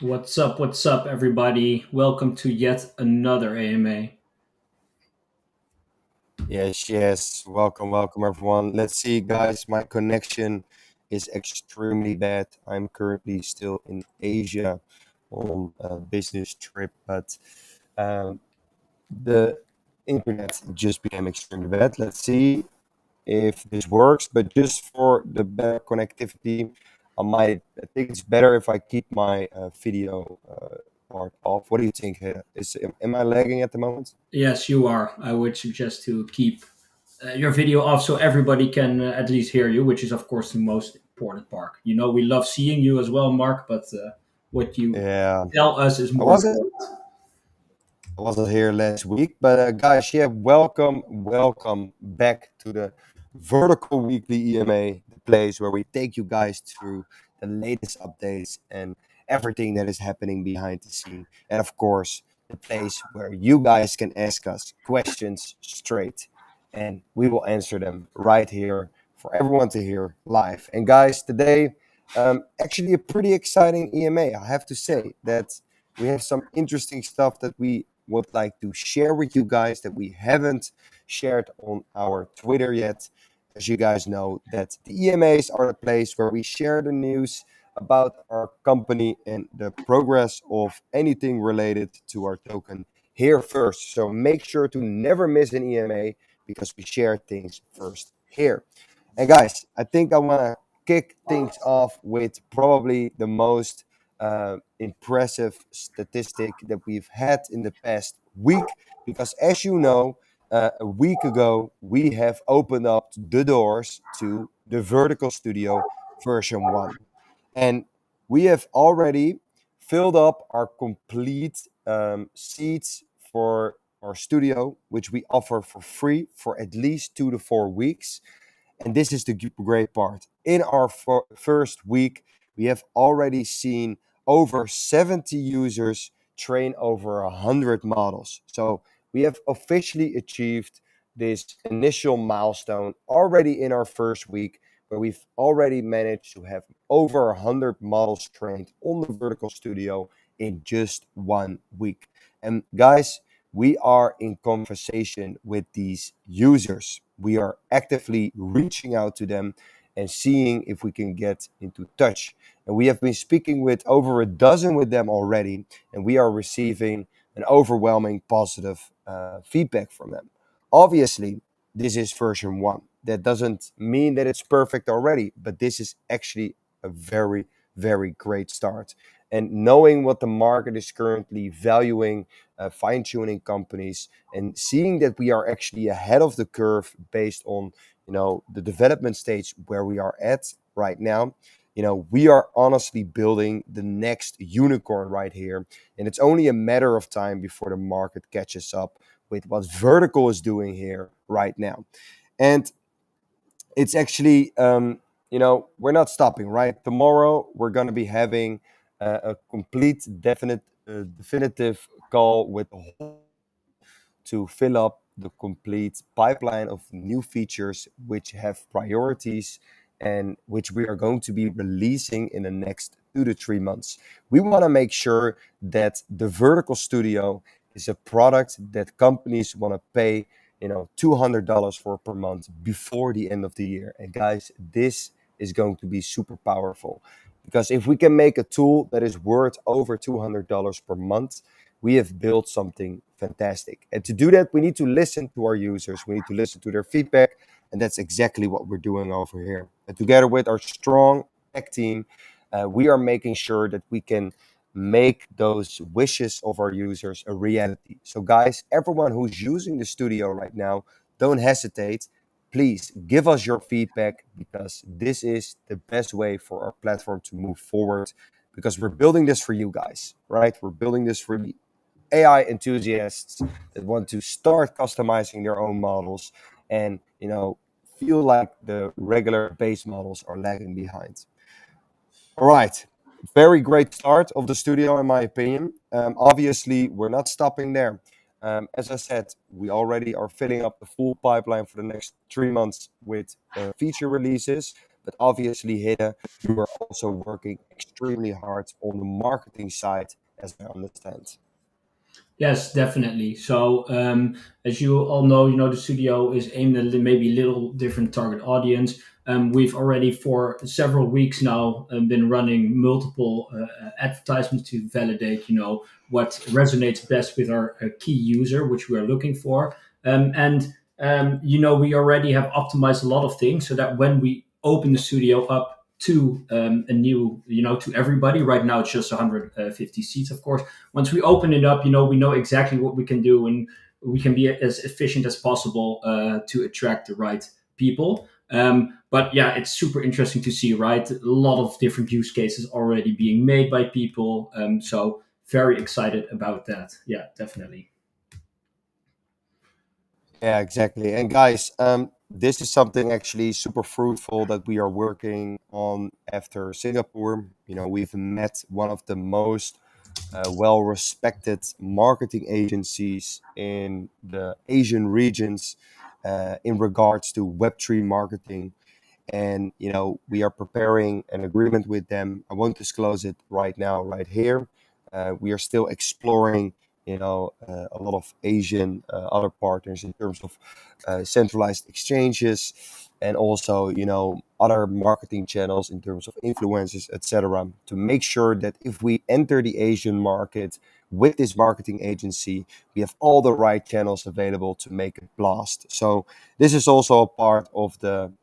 What's up, everybody? Welcome to yet another AMA. Yes, yes. Welcome, everyone. Let's see, guys. My connection is extremely bad. I'm currently still in Asia on a business trip, but um, the internet just became extremely bad. Let's see if this works. But just for the better connectivity, I think it's better if I keep my video part off. What do you think? Am I lagging at the moment? Yes, you are. I would suggest to keep your video off so everybody can at least hear you, which is, of course, the most important part. You know, we love seeing you as well, Mark, but what you Yeah. tell us is I more wasn't important. I wasn't here last week, but guys, yeah, welcome back to the Vertical Weekly EMA, the place where we take you guys through the latest updates and everything that is happening behind the scene. And of course, the place where you guys can ask us questions straight and we will answer them right here for everyone to hear live. And guys, today, actually a pretty exciting EMA. I have to say that we have some interesting stuff that we would like to share with you guys that we haven't shared on our Twitter yet. As you guys know, that the EMAs are the place where we share the news about our company and the progress of anything related to our token here first. So make sure to never miss an EMA because we share things first here. And guys, I think I want to kick things off with probably the most impressive statistic that we've had in the past week. Because as you know, a week ago, we have opened up the doors to the Vertical Studio version 1. And we have already filled up our complete seats for our studio, which we offer for free for at least 2 to 4 weeks. And this is the great part. In our first week, we have already seen over 70 users train over 100 models. So we have officially achieved this initial milestone already in our first week, where we've already managed to have over 100 models trained on the Vertical Studio in just 1 week. And guys, we are in conversation with these users. We are actively reaching out to them and seeing if we can get into touch. And we have been speaking with over a dozen with them already, and we are receiving an overwhelming positive feedback from them. Obviously, this is version 1. That doesn't mean that it's perfect already, but this is actually a very, very great start. And knowing what the market is currently valuing fine tuning companies and seeing that we are actually ahead of the curve based on the development stage where we are at right now. We are honestly building the next unicorn right here, and it's only a matter of time before the market catches up with what Vertical is doing here right now. And it's actually we're not stopping. Right, tomorrow we're going to be having a complete definitive call with the whole to fill up the complete pipeline of new features which have priorities and which we are going to be releasing in the next 2 to 3 months. We want to make sure that the Vertical Studio is a product that companies want to pay, $200 for per month before the end of the year. And guys, this is going to be super powerful because if we can make a tool that is worth over $200 per month, we have built something fantastic. And to do that, we need to listen to our users. We need to listen to their feedback. And that's exactly what we're doing over here. And together with our strong tech team, we are making sure that we can make those wishes of our users a reality. So, guys, everyone who's using the studio right now, don't hesitate. Please give us your feedback because this is the best way for our platform to move forward because we're building this for you guys, right? We're building this for the AI enthusiasts that want to start customizing their own models and feel like the regular base models are lagging behind. All right, very great start of the studio in my opinion. Obviously, we're not stopping there. As I said, we already are filling up the full pipeline for the next 3 months with feature releases. But obviously, Hidde, you are also working extremely hard on the marketing side, as I understand. Yes, definitely. So, as you all know, the studio is aimed at maybe a little different target audience. We've already for several weeks now been running multiple advertisements to validate, what resonates best with our key user, which we are looking for. And we already have optimized a lot of things so that when we open the studio up to a new, to everybody, right now it's just 150 seats, of course. Once we open it up, we know exactly what we can do, and we can be as efficient as possible to attract the right people. But yeah, it's super interesting to see, right? A lot of different use cases already being made by people. So very excited about that. Yeah, definitely. Yeah, exactly. And guys, this is something actually super fruitful that we are working on after Singapore. We've met one of the most well respected marketing agencies in the Asian regions in regards to Web3 marketing. And we are preparing an agreement with them. I won't disclose it right now, right here. We are still exploring a lot of Asian other partners in terms of centralized exchanges, and also other marketing channels in terms of influencers, etc., to make sure that if we enter the Asian market with this marketing agency, we have all the right channels available to make it blast. So this is also a part of the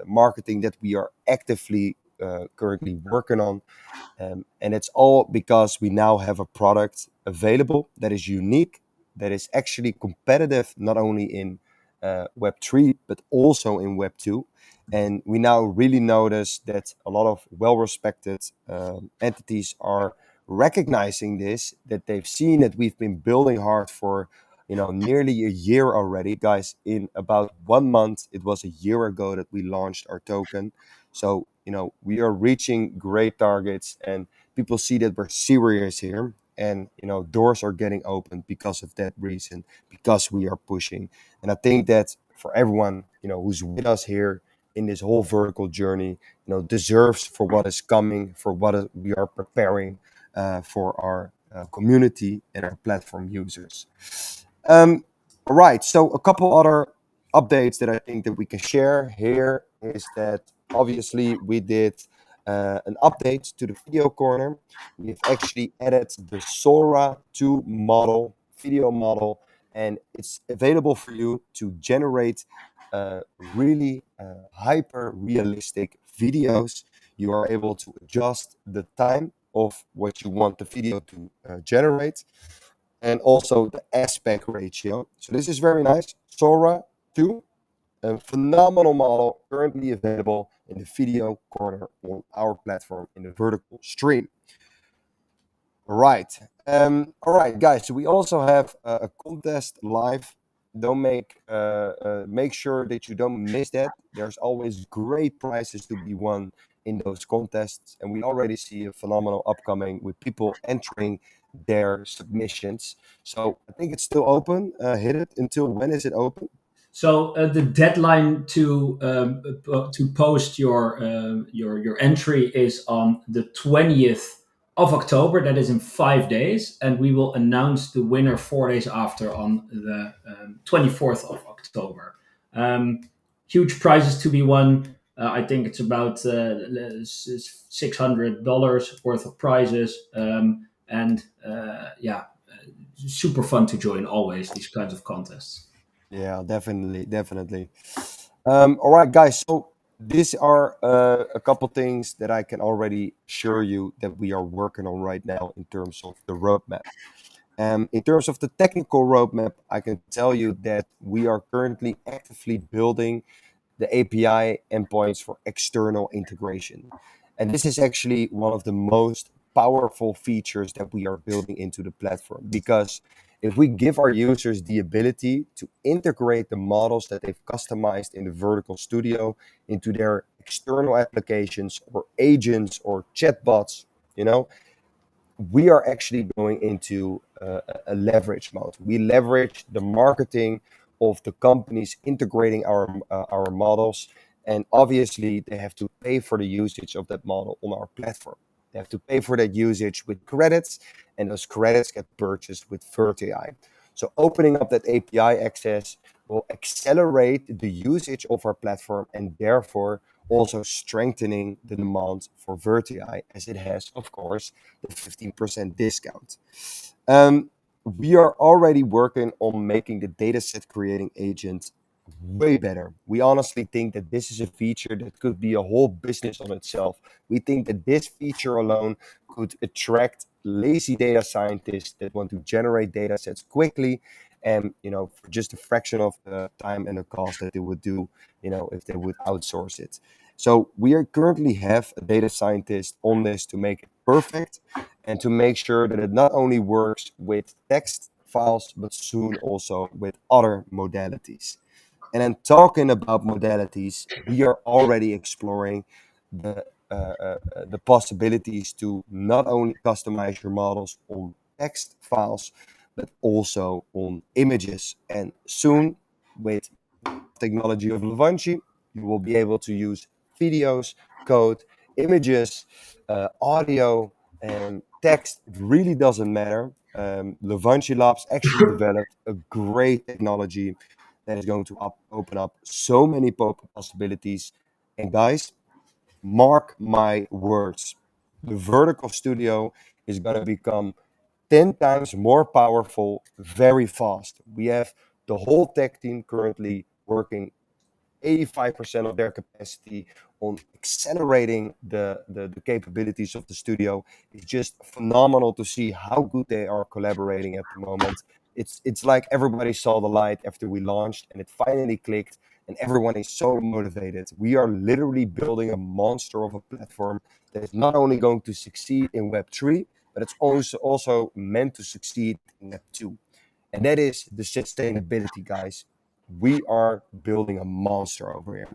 marketing that we are actively currently working on. And it's all because we now have a product available that is unique, that is actually competitive, not only in Web3, but also in Web2. And we now really notice that a lot of well respected entities are recognizing this, that they've seen that we've been building hard for nearly a year already. Guys, in about 1 month, it was a year ago that we launched our token. So we are reaching great targets, and people see that we're serious here. And doors are getting opened because of that reason, because we are pushing. And I think that for everyone who's with us here in this whole vertical journey, deserves for what is coming, for we are preparing for our community and our platform users. Um, all right. So a couple other updates that I think that we can share here is that obviously we did an update to the video corner. We've actually added the Sora 2 model, video model, and it's available for you to generate really hyper realistic videos. You are able to adjust the time of what you want the video to generate, and also the aspect ratio. So this is very nice. Sora 2, a phenomenal model currently available in the video corner on our platform in the vertical stream. Right. All right, guys. So we also have a contest live. Don't make sure that you don't miss that. There's always great prizes to be won in those contests, and we already see a phenomenal upcoming with people entering their submissions. So I think it's still open. Hit it until when is it open? So the deadline to post your entry is on the 20th of October. That is in 5 days, and we will announce the winner 4 days after on the 24th of October. Um, Huge prizes to be won. I think it's about $600 worth of prizes, and yeah, super fun to join. Always these kinds of contests. Yeah, definitely, definitely. All right, guys. So these are a couple things that I can already assure you that we are working on right now in terms of the roadmap. In terms of the technical roadmap, I can tell you that we are currently actively building the API endpoints for external integration. And this is actually one of the most powerful features that we are building into the platform, because if we give our users the ability to integrate the models that they've customized in the Vertical Studio into their external applications or agents or chatbots, you know, we are actually going into a leverage mode. We leverage the marketing of the companies integrating our models, And obviously, they have to pay for the usage of that model on our platform. They have to pay for that usage with credits, and those credits get purchased with VertAI. So opening up that API access will accelerate the usage of our platform and therefore also strengthening the demand for VertAI as it has, of course, the 15% discount. We are already working on making the dataset creating agent way better. We honestly think that this is a feature that could be a whole business on itself. We think that this feature alone could attract lazy data scientists that want to generate data sets quickly and for just a fraction of the time and the cost that they would do if they would outsource it. So we are currently have a data scientist on this to make it perfect and to make sure that it not only works with text files but soon also with other modalities. And then talking about modalities, we are already exploring the the possibilities to not only customize your models on text files, but also on images. And soon, with technology of Levanchi, you will be able to use videos, code, images, audio, and text. It really doesn't matter. Levanchi Labs actually developed a great technology that is going to open up so many possibilities. And guys, mark my words, the Vertical Studio is going to become 10 times more powerful very fast. We have the whole tech team currently working 85% of their capacity on accelerating the capabilities of the studio. It's just phenomenal to see how good they are collaborating at the moment. It's like everybody saw the light after we launched and it finally clicked and everyone is so motivated. We are literally building a monster of a platform that is not only going to succeed in Web3, but it's also meant to succeed in Web2. And that is the sustainability, guys. We are building a monster over here.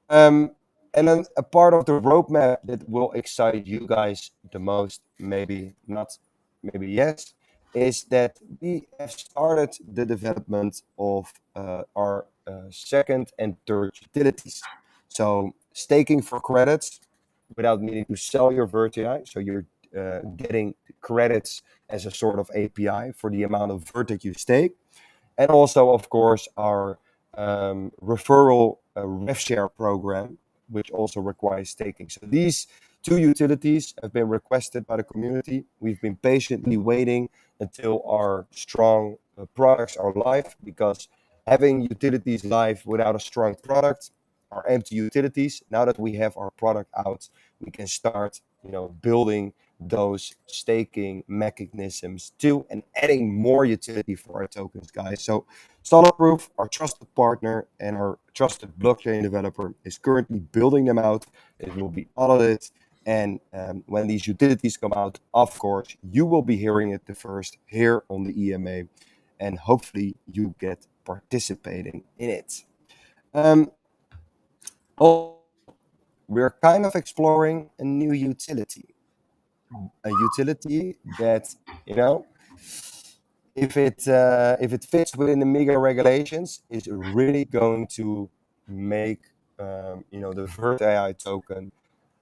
And then a part of the roadmap that will excite you guys the most, maybe not, maybe yes, is that we have started the development of our second and third utilities. So staking for credits without needing to sell your VertAI. So you're getting credits as a sort of API for the amount of Vertex you stake. And also, of course, our referral RevShare program, which also requires staking. So these two utilities have been requested by the community. We've been patiently waiting until our strong products are live because having utilities live without a strong product are empty utilities. Now that we have our product out, we can start, building those staking mechanisms too and adding more utility for our tokens, guys. So Solidproof, our trusted partner and our trusted blockchain developer, is currently building them out. It will be audited. And when these utilities come out, of course, you will be hearing it the first here on the EMA. And hopefully you get participating in it. Um, also, we're kind of exploring a new utility. A utility that, you know, if it fits within the MiGA regulations, is really going to make the Vert AI token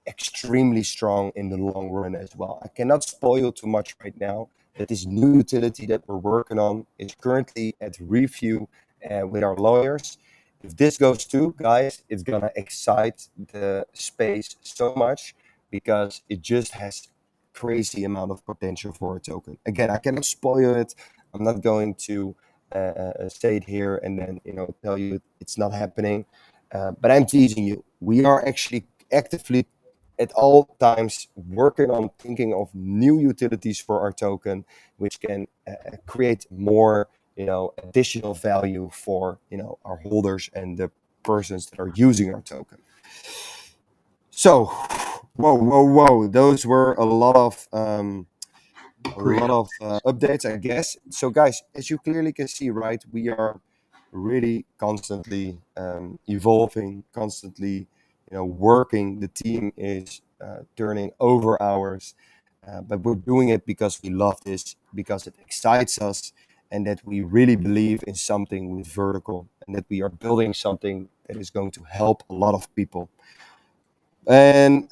extremely strong in the long run as well. I cannot spoil too much right now. That this new utility that we're working on is currently at review with our lawyers. If this goes through, guys, it's gonna excite the space so much because it just has crazy amount of potential for a token. Again, I cannot spoil it. I'm not going to say it here and then tell you it's not happening. But I'm teasing you. We are actually actively at all times working on thinking of new utilities for our token, which can create more, additional value for, our holders and the persons that are using our token. So, whoa! Those were Great. a lot of updates, I guess. So, guys, as you clearly can see, right, we are really constantly evolving, constantly, working. The team is turning over hours, but we're doing it because we love this, because it excites us, and that we really believe in something with vertical. and that we are building something that is going to help a lot of people. And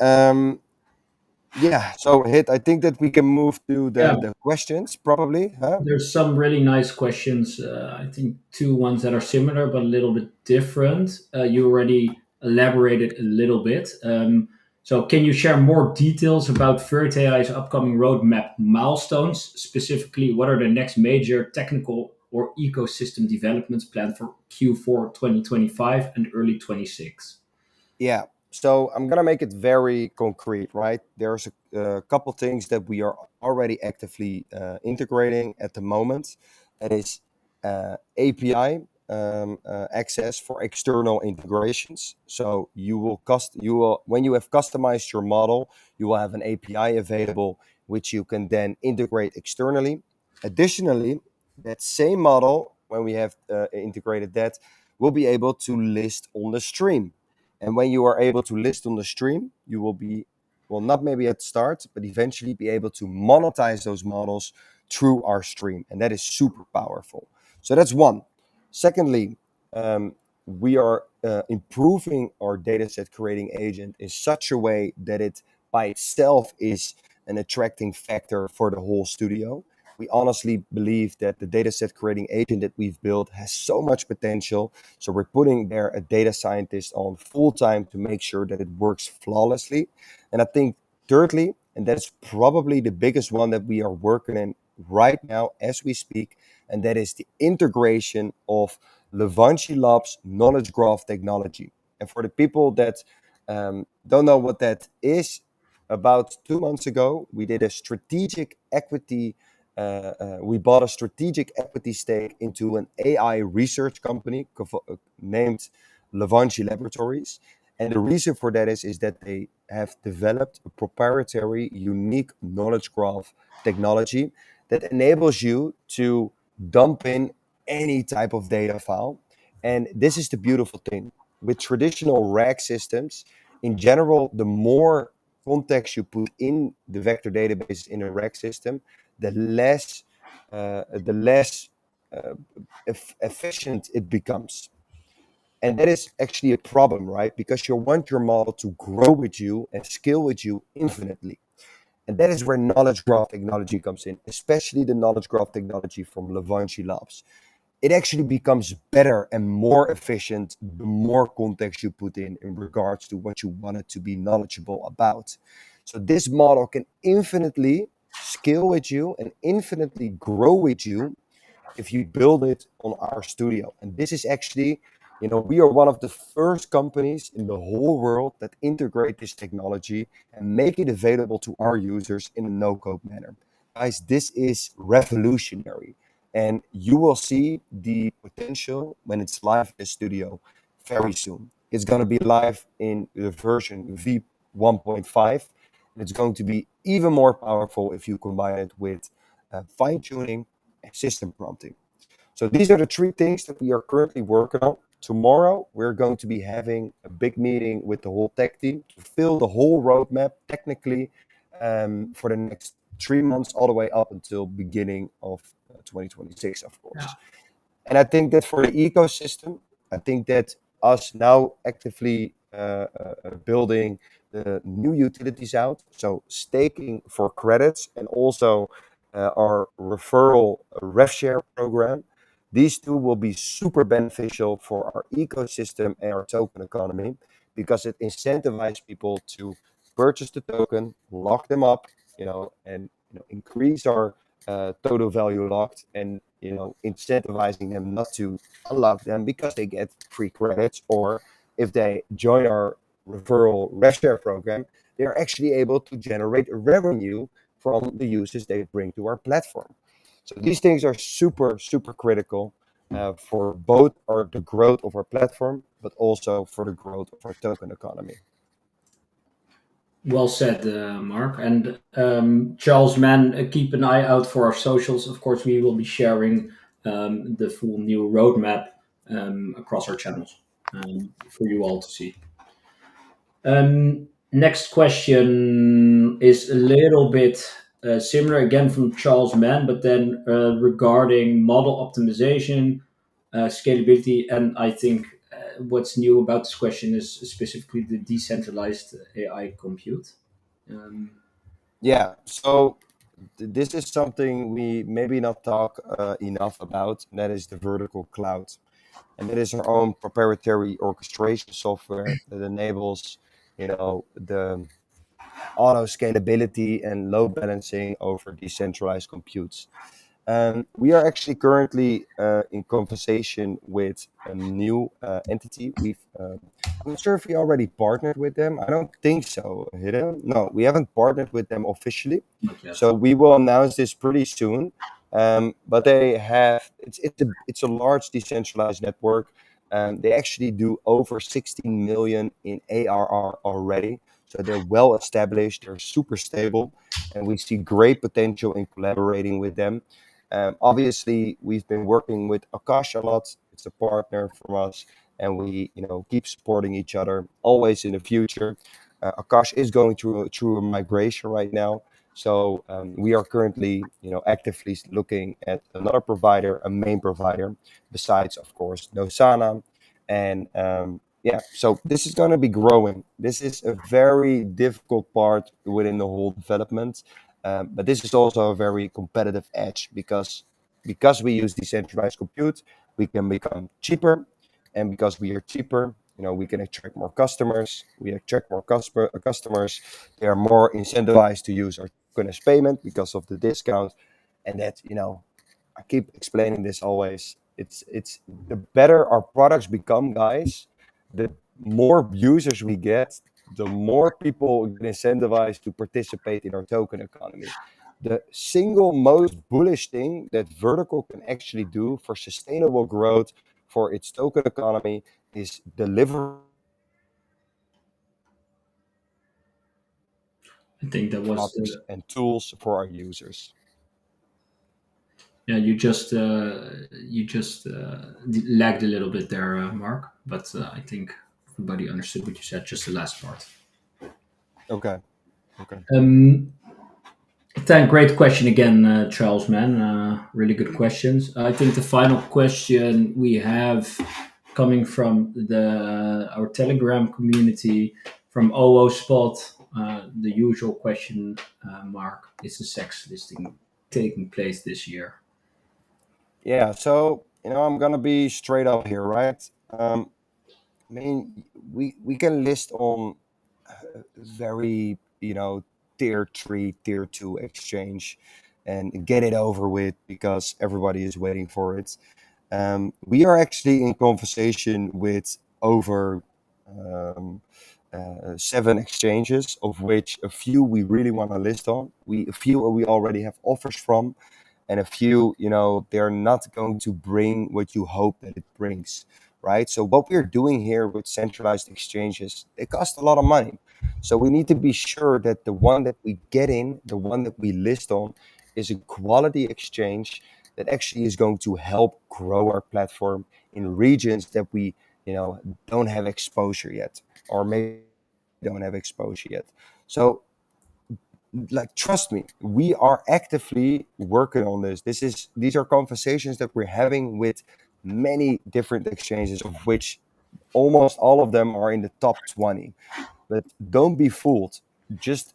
yeah, so Hit, I think that we can move to Yeah, the questions probably, huh? there's some really nice questions. I think two ones that are similar but a little bit different. You already elaborated a little bit. So, can you share more details about VerteAI's upcoming roadmap milestones? Specifically, what are the next major technical or ecosystem developments planned for Q4 2025 and early 26? Yeah. So I'm gonna make it very concrete, right? There's a couple things that we are already actively integrating at the moment. That is API access for external integrations. So you will when you have customized your model, you will have an API available which you can then integrate externally. Additionally, that same model, when we have integrated that, will be able to list on the stream. And when you are able to list on the stream, you will be, well, not maybe at the start, but eventually be able to monetize those models through our stream. And that is super powerful. So that's one. Secondly, we are improving our dataset creating agent in such a way that it by itself is an attracting factor for the whole studio. We honestly believe that the dataset creating agent that we've built has so much potential, so we're putting there a data scientist on full time to make sure that it works flawlessly. And I think thirdly, and that's probably the biggest one that we are working in right now as we speak, and that is the integration of Levanchi Labs knowledge graph technology. And for the people that don't know what that is, about 2 months ago, we did a strategic equity we bought a strategic equity stake into an AI research company named Levanchi Laboratories. And the reason for that is that they have developed a proprietary, unique knowledge graph technology that enables you to dump in any type of data file. And this is the beautiful thing. With traditional RAG systems, in general, the more context you put in the vector database in a RAG system, the less uh, efficient it becomes. And that is actually a problem, right? Because you want your model to grow with you and scale with you infinitely. And that is where knowledge graph technology comes in, especially the knowledge graph technology from Levanchi Labs. It actually becomes better and more efficient the more context you put in regards to what you want it to be knowledgeable about. So this model can infinitely scale with you and infinitely grow with you if you build it on our studio. And this is actually, we are one of the first companies in the whole world that integrate this technology and make it available to our users in a no-code manner. Guys, this is revolutionary. And you will see the potential when it's live in the studio very soon. It's going to be live in the version V1.5, and it's going to be even more powerful if you combine it with fine tuning and system prompting. So these are the three things that we are currently working on. Tomorrow, we're going to be having a big meeting with the whole tech team to fill the whole roadmap technically for the next 3 months, all the way up until beginning of 2026, of Yeah. course. And I think that for the ecosystem, I think that us now actively building the new utilities out, so staking for credits and also our referral rev share program, these two will be super beneficial for our ecosystem and our token economy because it incentivizes people to purchase the token, lock them up, and increase our total value locked, and incentivizing them not to unlock them because they get free credits, or if they join our referral rev share program, they are actually able to generate revenue from the uses they bring to our platform. So these things are super super critical for both the growth of our platform, but also for the growth of our token economy. Well said, Mark. And Charles, man, keep an eye out for our socials. Of course, we will be sharing the full new roadmap across our channels for you all to see. Next question is a little bit similar again from Charles Mann, but then regarding model optimization. scalability, and I think what's new about this question is specifically the decentralized AI compute. Um, Yeah. So this is something we maybe not talk enough about. And that is the vertical cloud, and that is our own proprietary orchestration software that enables, the auto scalability and load balancing over decentralized computes. We are actually currently in conversation with a new entity. I'm not sure if we already partnered with them. I don't think so, Hidden. No, we haven't partnered with them officially. Not yet. So we will announce this pretty soon. But they have it's a large decentralized network. They actually do over 16 million in ARR already. So they're well established. They're super stable, and we see great potential in collaborating with them. Obviously, we've been working with Akash a lot. It's a partner from us, and we, keep supporting each other always in the future. Akash is going through a migration right now, so we are currently, actively looking at another provider, a main provider, besides, of course, Nosana, and yeah. So this is going to be growing. This is a very difficult part within the whole development, but this is also a very competitive edge because we use decentralized compute, we can become cheaper, and because we are cheaper, we can attract more customers. We attract more customers. They are more incentivized to use our token as payment because of the discount, and that I keep explaining this always. It's the better our products become, guys, the more users we get, the more people get incentivized to participate in our token economy. The single most bullish thing that Vertical can actually do for sustainable growth for its token economy is deliver I think that was products and tools for our users. yeah. You just lagged a little bit there, Mark, but I think everybody understood what you said. Just the last part. Okay. Okay. Um, Great question again, Charles. Man, really good questions. I think the final question we have coming from the our Telegram community from OO Spot. The usual question, Mark: is the sex listing taking place this year? Yeah. So, I'm gonna be straight up here, right? I mean, we can list on very, tier three, tier two exchange and get it over with because everybody is waiting for it. We are actually in conversation with over um, 7 exchanges, of which a few we really want to list on. A few we already have offers from, and a few, they're not going to bring what you hope that it brings, right? So what we're doing here with centralized exchanges, they cost a lot of money. So we need to be sure that the one that we get in, the one that we list on, is a quality exchange that actually is going to help grow our platform in regions that we, don't have exposure yet, or maybe don't have exposure yet. So, like, trust me, we are actively working on this. These are conversations that we're having with many different exchanges, of which almost all of them are in the top 20. But don't be fooled. Just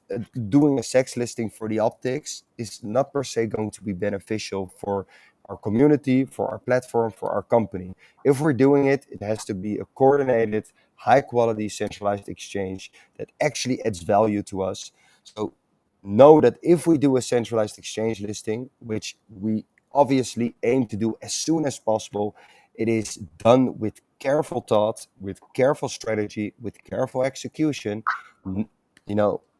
doing a sex listing for the optics is not per se going to be beneficial for our community, for our platform, for our company. If we're doing it, it has to be a coordinated, high quality, centralized exchange that actually adds value to us. So know that if we do a centralized exchange listing, which we obviously aim to do as soon as possible, it is done with careful thought, with careful strategy, with careful execution,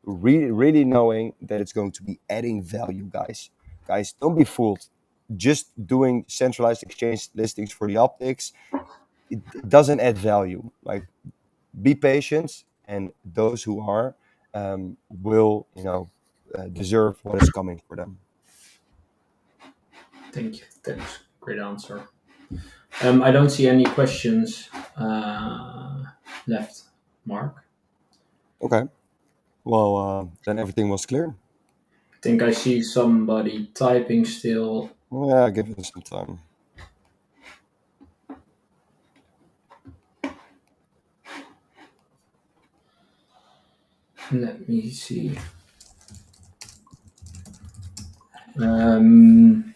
really, really knowing that it's going to be adding value, guys. Guys, don't be fooled. Just doing centralized exchange listings for the optics, it doesn't add value. Like, be patient, and those who are will, deserve what is coming for them. Thank you. Thanks. Great answer. I don't see any questions left, Mark. Okay. Well, then everything was clear. I think I see somebody typing still. Yeah, give it some time. Let me see. Um,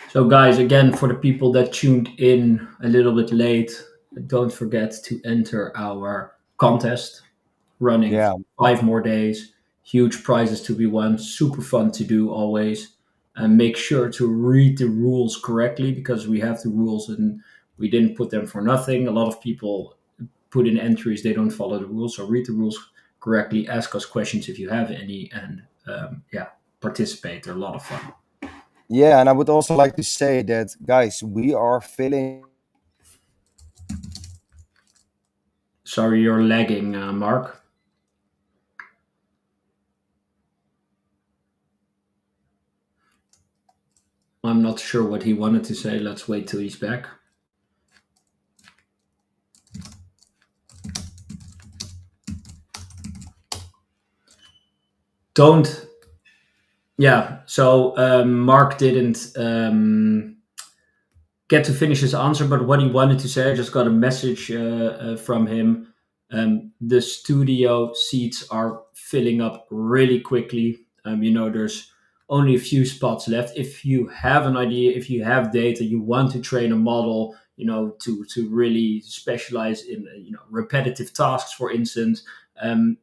so, guys, again, for the people that tuned in a little bit late, don't forget to enter our contest running for Yeah, 5 more days. Huge prizes to be won. Super fun to do always. And make sure to read the rules correctly because we have the rules and we didn't put them for nothing. A lot of people put in entries, they don't follow the rules. So read the rules correctly. Ask us questions if you have any, and yeah, participate. They're a lot of fun. yeah, and I would also like to say that, guys, we are filling. Sorry, you're lagging, Mark. I'm not sure what he wanted to say. Let's wait till he's back. Don't. Yeah. So Mark didn't get to finish his answer, but what he wanted to say, I just got a message from him. The studio seats are filling up really quickly. There's only a few spots left. If you have an idea, if you have data, you want to train a model, to really specialize in repetitive tasks, for instance.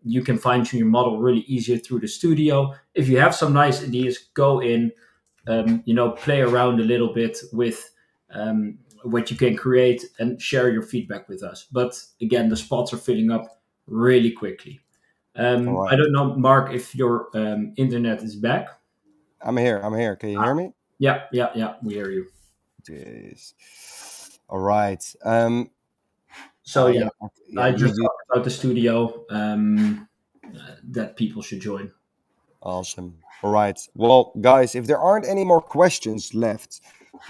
You can fine tune your model really easier through the studio. If you have some nice ideas, go in, play around a little bit with what you can create and share your feedback with us. But again, the spots are filling up really quickly. All I right, don't know, Mark, if your internet is back. I'm here. I'm here. Can you hear me? Yeah, yeah, yeah, we hear you. Yes. All right. So yeah, Yeah. I You. just You. talked about the studio that people should join. Awesome. All right. Well, guys, if there aren't any more questions left,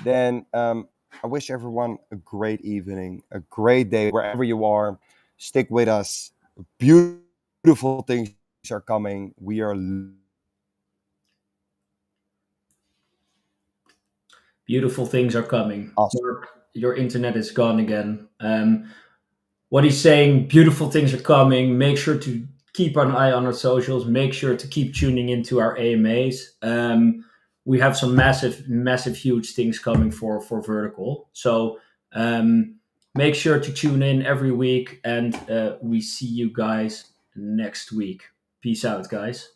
then I wish everyone a great evening, a great day wherever you are. Stick with us. Beautiful things are coming. We are. Beautiful things are coming. Awesome. Mark, your internet is gone again. What he's saying, beautiful things are coming. Make sure to keep an eye on our socials. Make sure to keep tuning into our AMAs. We have some massive, massive, huge things coming for Vertical. So make sure to tune in every week, and we see you guys next week. Peace out, guys.